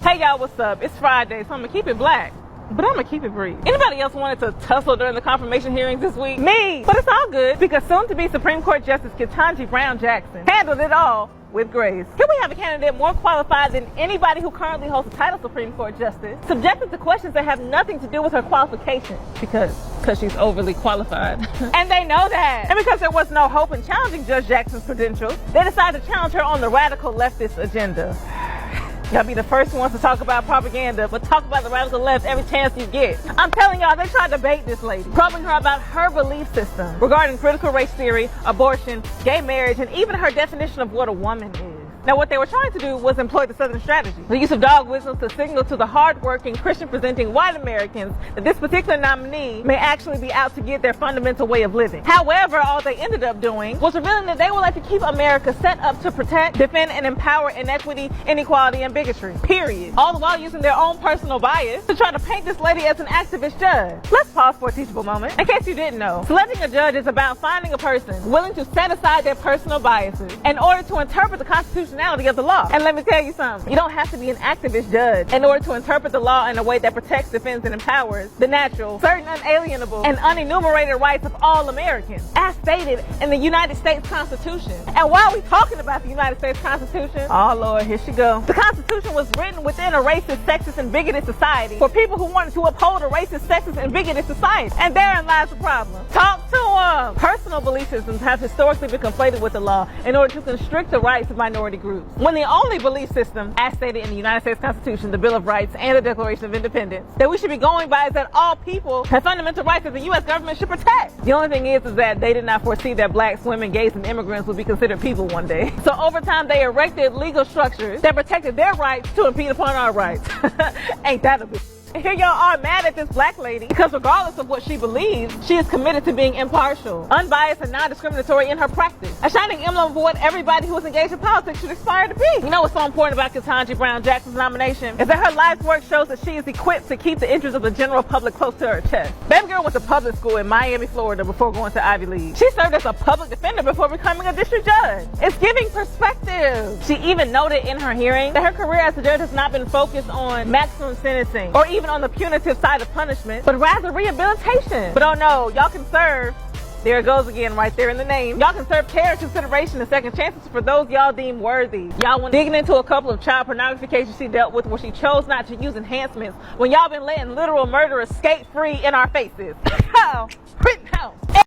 Hey y'all, what's up? It's Friday, so I'm gonna keep it black, but I'm gonna keep it brief. Anybody else wanted to tussle during the confirmation hearings this week? Me! But it's all good, because soon-to-be Supreme Court Justice Ketanji Brown Jackson handled it all with grace. Here we have a candidate more qualified than anybody who currently holds the title Supreme Court Justice, subjected to questions that have nothing to do with her qualifications, because she's overly qualified. And they know that. And because there was no hope in challenging Judge Jackson's credentials, they decided to challenge her on the radical leftist agenda. Y'all be the first ones to talk about propaganda, but talk about the radical left every chance you get. I'm telling y'all, they tried to bait this lady, probing her about her belief system regarding critical race theory, abortion, gay marriage, and even her definition of what a woman is. Now, what they were trying to do was employ the Southern strategy, the use of dog whistles to signal to the hardworking, Christian-presenting white Americans that this particular nominee may actually be out to get their fundamental way of living. However, all they ended up doing was revealing that they would like to keep America set up to protect, defend, and empower inequity, inequality, and bigotry, period. All the while using their own personal bias to try to paint this lady as an activist judge. Let's pause for a teachable moment. In case you didn't know, selecting a judge is about finding a person willing to set aside their personal biases in order to interpret the Constitution of the law. And let me tell you something, you don't have to be an activist judge in order to interpret the law in a way that protects, defends, and empowers the natural, certain unalienable, and unenumerated rights of all Americans, as stated in the United States Constitution. And while we talking about the United States Constitution, oh Lord, here she go. The Constitution was written within a racist, sexist, and bigoted society for people who wanted to uphold a racist, sexist, and bigoted society. And therein lies the problem. Talk to them. Personal belief systems have historically been conflated with the law in order to constrict the rights of minority groups, when the only belief system, as stated in the United States Constitution, the Bill of Rights, and the Declaration of Independence, that we should be going by is that all people have fundamental rights that the U.S. government should protect. The only thing is that they did not foresee that blacks, women, gays, and immigrants would be considered people one day. So over time, they erected legal structures that protected their rights to impede upon our rights. Ain't that a bitch? And here y'all are mad at this black lady because regardless of what she believes, she is committed to being impartial, unbiased, and non-discriminatory in her practice. A shining emblem for what everybody who is engaged in politics should aspire to be. You know what's so important about Ketanji Brown Jackson's nomination is that her life's work shows that she is equipped to keep the interests of the general public close to her chest. Baby girl went to public school in Miami, Florida before going to Ivy League. She served as a public defender before becoming a district judge. It's giving perspective. She even noted in her hearing that her career as a judge has not been focused on maximum sentencing or even on the punitive side of punishment, but rather rehabilitation. But oh no, y'all can serve, there it goes again right there in the name, y'all can serve care, consideration, and second chances for those y'all deem worthy. Y'all went digging into a couple of child pornography cases she dealt with where she chose not to use enhancements when y'all been letting literal murderers skate free in our faces.